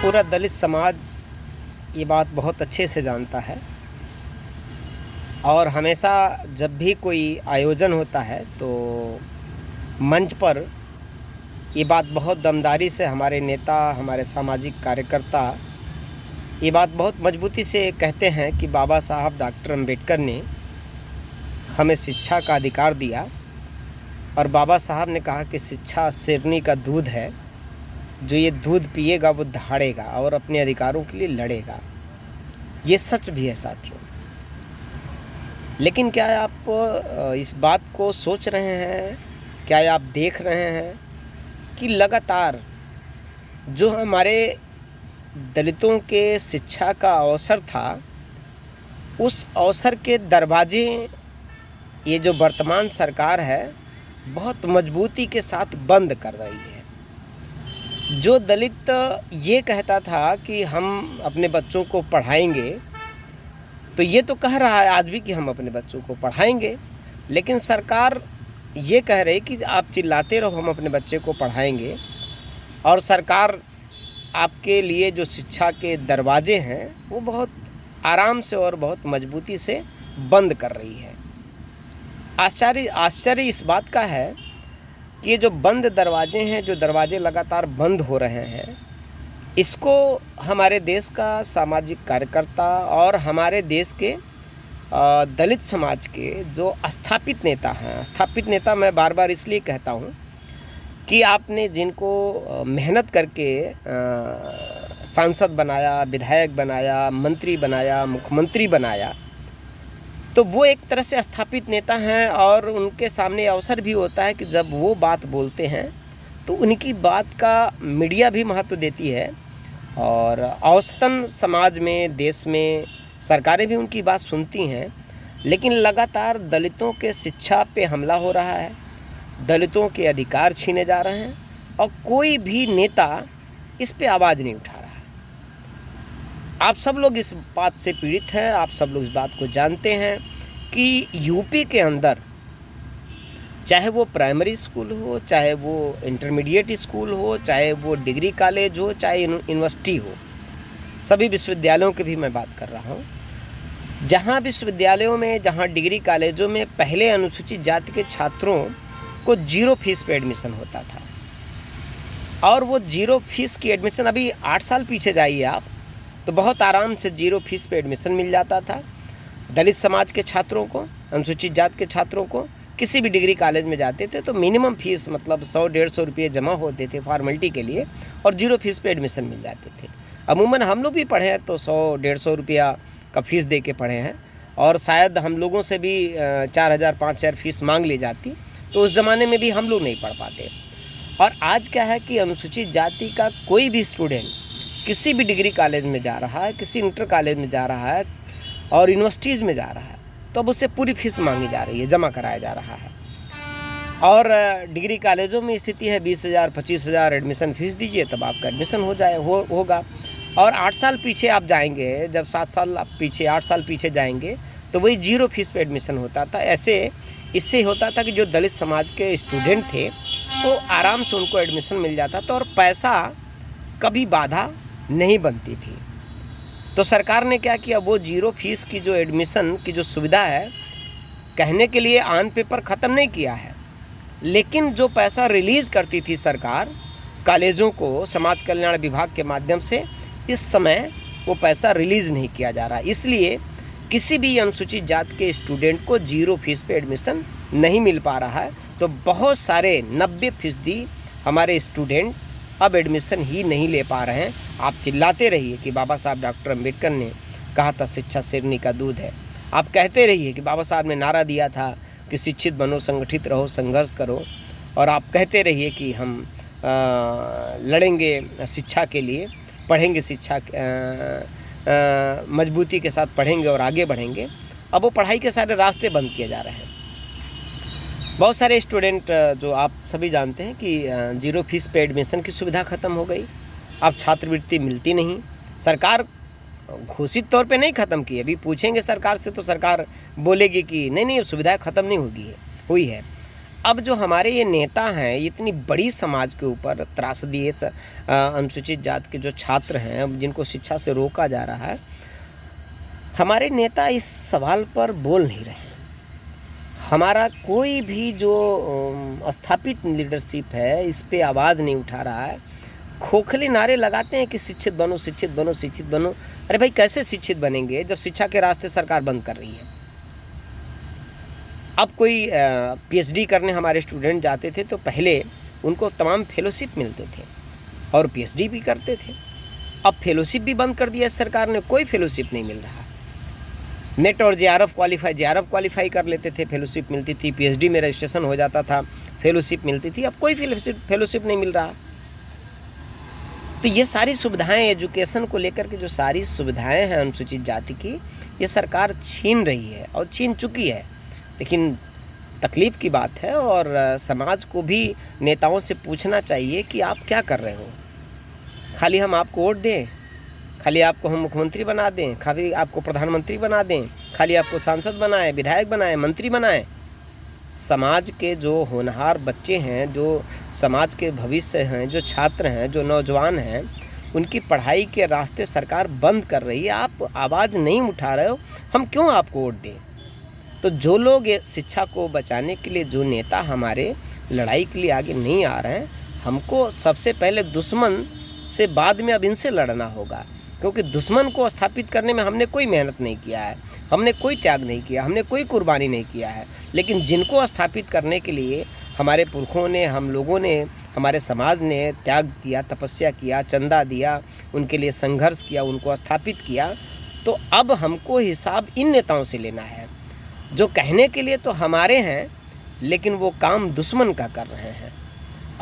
पूरा दलित समाज ये बात बहुत अच्छे से जानता है और हमेशा जब भी कोई आयोजन होता है तो मंच पर ये बात बहुत दमदारी से हमारे नेता, हमारे सामाजिक कार्यकर्ता ये बात बहुत मजबूती से कहते हैं कि बाबा साहब डॉक्टर अम्बेडकर ने हमें शिक्षा का अधिकार दिया और बाबा साहब ने कहा कि शिक्षा शेरनी का दूध है, जो ये दूध पिएगा वो दहाड़ेगा और अपने अधिकारों के लिए लड़ेगा। ये सच भी है साथियों। लेकिन क्या आप इस बात को सोच रहे हैं, क्या आप देख रहे हैं कि लगातार जो हमारे दलितों के शिक्षा का अवसर था, उस अवसर के दरवाजे ये जो वर्तमान सरकार है बहुत मजबूती के साथ बंद कर रही है। जो दलित ये कहता था कि हम अपने बच्चों को पढ़ाएंगे, तो ये तो कह रहा है आज भी कि हम अपने बच्चों को पढ़ाएंगे, लेकिन सरकार ये कह रही कि आप चिल्लाते रहो हम अपने बच्चे को पढ़ाएंगे, और सरकार आपके लिए जो शिक्षा के दरवाजे हैं वो बहुत आराम से और बहुत मजबूती से बंद कर रही है। आश्चर्य इस बात का है कि ये जो बंद दरवाजे हैं, जो दरवाजे लगातार बंद हो रहे हैं, इसको हमारे देश का सामाजिक कार्यकर्ता और हमारे देश के दलित समाज के जो स्थापित नेता हैं, स्थापित नेता मैं बार बार इसलिए कहता हूँ कि आपने जिनको मेहनत करके सांसद बनाया, विधायक बनाया, मंत्री बनाया, मुख्यमंत्री बनाया, तो वो एक तरह से स्थापित नेता हैं और उनके सामने अवसर भी होता है कि जब वो बात बोलते हैं तो उनकी बात का मीडिया भी महत्व देती है और औसतन समाज में, देश में सरकारें भी उनकी बात सुनती हैं। लेकिन लगातार दलितों के शिक्षा पे हमला हो रहा है, दलितों के अधिकार छीने जा रहे हैं और कोई भी नेता इस पे आवाज़ नहीं उठा रहा है। आप सब लोग इस बात से पीड़ित हैं, आप सब लोग इस बात को जानते हैं कि यूपी के अंदर चाहे वो प्राइमरी स्कूल हो, चाहे वो इंटरमीडिएट स्कूल हो, चाहे वो डिग्री कॉलेज हो, चाहे यूनिवर्सिटी हो, सभी विश्वविद्यालयों की भी मैं बात कर रहा हूँ। जहाँ विश्वविद्यालयों में, जहाँ डिग्री कॉलेजों में पहले अनुसूचित जाति के छात्रों को 0 फीस पे एडमिशन होता था और वो 0 फीस की एडमिशन, अभी 8 साल पीछे जाइए आप तो बहुत आराम से 0 फीस पे एडमिशन मिल जाता था। दलित समाज के छात्रों को, अनुसूचित जाति के छात्रों को किसी भी डिग्री कॉलेज में जाते थे तो मिनिमम फीस मतलब 100-150 रुपये जमा होते थे फॉर्मेलिटी के लिए और 0 फीस पे एडमिशन मिल जाते थे। अमूमन हम लोग भी पढ़े हैं तो 100-150 रुपया का फ़ीस दे के पढ़े हैं और शायद हम लोगों से भी 4,000-5,000 फीस मांग ली जाती, तो उस ज़माने में भी हम लोग नहीं पढ़ पाते। और आज क्या है कि अनुसूचित जाति का कोई भी स्टूडेंट किसी भी डिग्री कॉलेज में जा रहा है, किसी इंटर कॉलेज में जा रहा है और यूनिवर्सिटीज़ में जा रहा है, तो अब उससे पूरी फीस मांगी जा रही है, जमा कराया जा रहा है। और डिग्री कॉलेजों में स्थिति है 20,000-25,000 एडमिशन फ़ीस दीजिए तब आपका एडमिशन होगा। और 8 साल पीछे आप जाएंगे, जब 7 साल आप पीछे, 8 साल पीछे जाएंगे तो वही 0 फीस पे एडमिशन होता था। ऐसे इससे होता था कि जो दलित समाज के स्टूडेंट थे वो आराम से उनको एडमिशन मिल जाता था और पैसा कभी बाधा नहीं बनती थी। तो सरकार ने क्या किया, वो 0 फीस की जो एडमिशन की जो सुविधा है, कहने के लिए ऑन पेपर ख़त्म नहीं किया है, लेकिन जो पैसा रिलीज़ करती थी सरकार कॉलेजों को समाज कल्याण विभाग के माध्यम से, इस समय वो पैसा रिलीज़ नहीं किया जा रहा। इसलिए किसी भी अनुसूचित जाति के स्टूडेंट को 0 फीस पे एडमिशन नहीं मिल पा रहा है। तो बहुत सारे 90% हमारे स्टूडेंट अब एडमिशन ही नहीं ले पा रहे हैं। आप चिल्लाते रहिए कि बाबा साहब डॉक्टर अम्बेडकर ने कहा था शिक्षा शेरनी का दूध है। आप कहते रहिए कि बाबा साहब ने नारा दिया था कि शिक्षित बनो, संगठित रहो, संघर्ष करो, और आप कहते रहिए कि हम लड़ेंगे शिक्षा के लिए, पढ़ेंगे शिक्षा, मजबूती के साथ पढ़ेंगे और आगे बढ़ेंगे। अब वो पढ़ाई के सारे रास्ते बंद किए जा रहे हैं। बहुत सारे स्टूडेंट, जो आप सभी जानते हैं कि 0 फीस पे एडमिशन की सुविधा ख़त्म हो गई, अब छात्रवृत्ति मिलती नहीं। सरकार घोषित तौर पे नहीं ख़त्म की, अभी पूछेंगे सरकार से तो सरकार बोलेगी कि नहीं, सुविधा ख़त्म नहीं हुई है। अब जो हमारे ये नेता हैं, इतनी बड़ी समाज के ऊपर त्रासदी है, अनुसूचित जाति के जो छात्र हैं जिनको शिक्षा से रोका जा रहा है, हमारे नेता इस सवाल पर बोल नहीं रहे हैं। हमारा कोई भी जो स्थापित लीडरशिप है इस पे आवाज़ नहीं उठा रहा है। खोखले नारे लगाते हैं कि शिक्षित बनो, शिक्षित बनो, शिक्षित बनो। अरे भाई, कैसे शिक्षित बनेंगे जब शिक्षा के रास्ते सरकार बंद कर रही है? अब कोई पीएचडी करने हमारे स्टूडेंट जाते थे तो पहले उनको तमाम फेलोशिप मिलते थे और पीएचडी भी करते थे। अब फेलोशिप भी बंद कर दिया सरकार ने, कोई फेलोशिप नहीं मिल रहा। नेट और जेआरएफ क्वालिफाई कर लेते थे, फेलोशिप मिलती थी। पीएचडी में रजिस्ट्रेशन हो जाता था, फेलोशिप मिलती थी। अब कोई फेलोशिप नहीं मिल रहा। तो ये सारी सुविधाएं, एजुकेशन को लेकर के जो सारी सुविधाएं हैं अनुसूचित जाति की, ये सरकार छीन रही है और छीन चुकी है। लेकिन तकलीफ़ की बात है और समाज को भी नेताओं से पूछना चाहिए कि आप क्या कर रहे हो। खाली हम आपको वोट दें, खाली आपको हम मुख्यमंत्री बना दें, खाली आपको प्रधानमंत्री बना दें, खाली आपको सांसद बनाएं, विधायक बनाएं, मंत्री बनाएं? समाज के जो होनहार बच्चे हैं, जो समाज के भविष्य हैं, जो छात्र हैं, जो नौजवान हैं, उनकी पढ़ाई के रास्ते सरकार बंद कर रही है। आप आवाज़ नहीं उठा रहे हो, हम क्यों आपको वोट दें? तो जो लोग शिक्षा को बचाने के लिए, जो नेता हमारे लड़ाई के लिए आगे नहीं आ रहे हैं, हमको सबसे पहले दुश्मन से बाद में अब इनसे लड़ना होगा। क्योंकि दुश्मन को स्थापित करने में हमने कोई मेहनत नहीं किया है, हमने कोई त्याग नहीं किया, हमने कोई कुर्बानी नहीं किया है। लेकिन जिनको स्थापित करने के लिए हमारे पुरखों ने, हम लोगों ने, हमारे समाज ने त्याग किया, तपस्या किया, चंदा दिया, उनके लिए संघर्ष किया, उनको स्थापित किया, तो अब हमको हिसाब इन नेताओं से लेना है जो कहने के लिए तो हमारे हैं लेकिन वो काम दुश्मन का कर रहे हैं।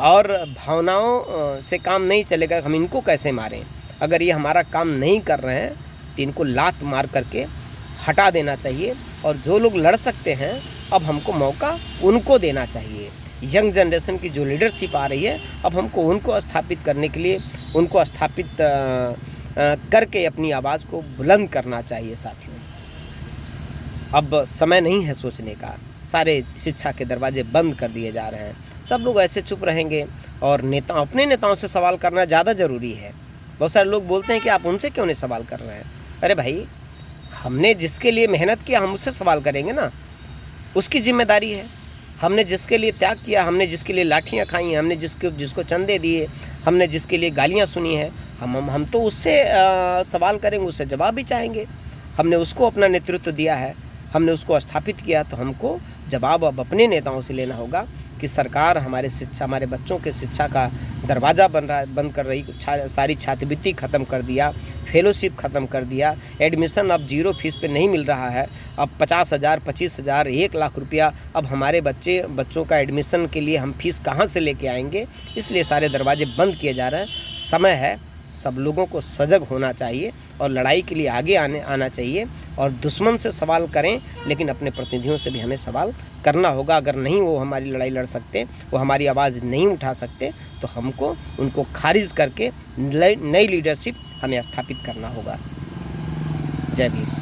और भावनाओं से काम नहीं चलेगा, हम इनको कैसे मारें? अगर ये हमारा काम नहीं कर रहे हैं तो इनको लात मार करके हटा देना चाहिए। और जो लोग लड़ सकते हैं, अब हमको मौका उनको देना चाहिए। यंग जनरेशन की जो लीडरशिप आ रही है, अब हमको उनको स्थापित करने के लिए, उनको स्थापित करके अपनी आवाज़ को बुलंद करना चाहिए। साथियों, अब समय नहीं है सोचने का। सारे शिक्षा के दरवाजे बंद कर दिए जा रहे हैं। सब लोग ऐसे चुप रहेंगे और अपने नेताओं से सवाल करना ज़्यादा ज़रूरी है। बहुत सारे लोग बोलते हैं कि आप उनसे क्यों नहीं सवाल कर रहे हैं? अरे भाई, हमने जिसके लिए मेहनत किया हम उससे सवाल करेंगे ना, उसकी जिम्मेदारी है। हमने जिसके लिए त्याग किया, हमने जिसके लिए लाठियाँ खाई, हमने जिसको चंदे दिए, हमने जिसके लिए गालियाँ सुनी है, हम तो उससे सवाल करेंगे, उससे जवाब भी चाहेंगे। हमने उसको अपना नेतृत्व दिया है, हमने उसको स्थापित किया, तो हमको जवाब अब अपने नेताओं से लेना होगा कि सरकार हमारे बच्चों के शिक्षा का दरवाज़ा बंद कर रही, सारी छात्रवृत्ति ख़त्म कर दिया, फेलोशिप ख़त्म कर दिया, एडमिशन अब 0 फीस पे नहीं मिल रहा है। अब 50,000, 25,000, 1 लाख रुपया अब हमारे बच्चों का एडमिशन के लिए हम फीस कहाँ से लेके आएंगे? इसलिए सारे दरवाजे बंद किए जा रहे हैं। समय है, सब लोगों को सजग होना चाहिए और लड़ाई के लिए आगे आना चाहिए। और दुश्मन से सवाल करें, लेकिन अपने प्रतिनिधियों से भी हमें सवाल करना होगा। अगर नहीं वो हमारी लड़ाई लड़ सकते, वो हमारी आवाज़ नहीं उठा सकते, तो हमको उनको खारिज करके नई लीडरशिप हमें स्थापित करना होगा। जय भीम।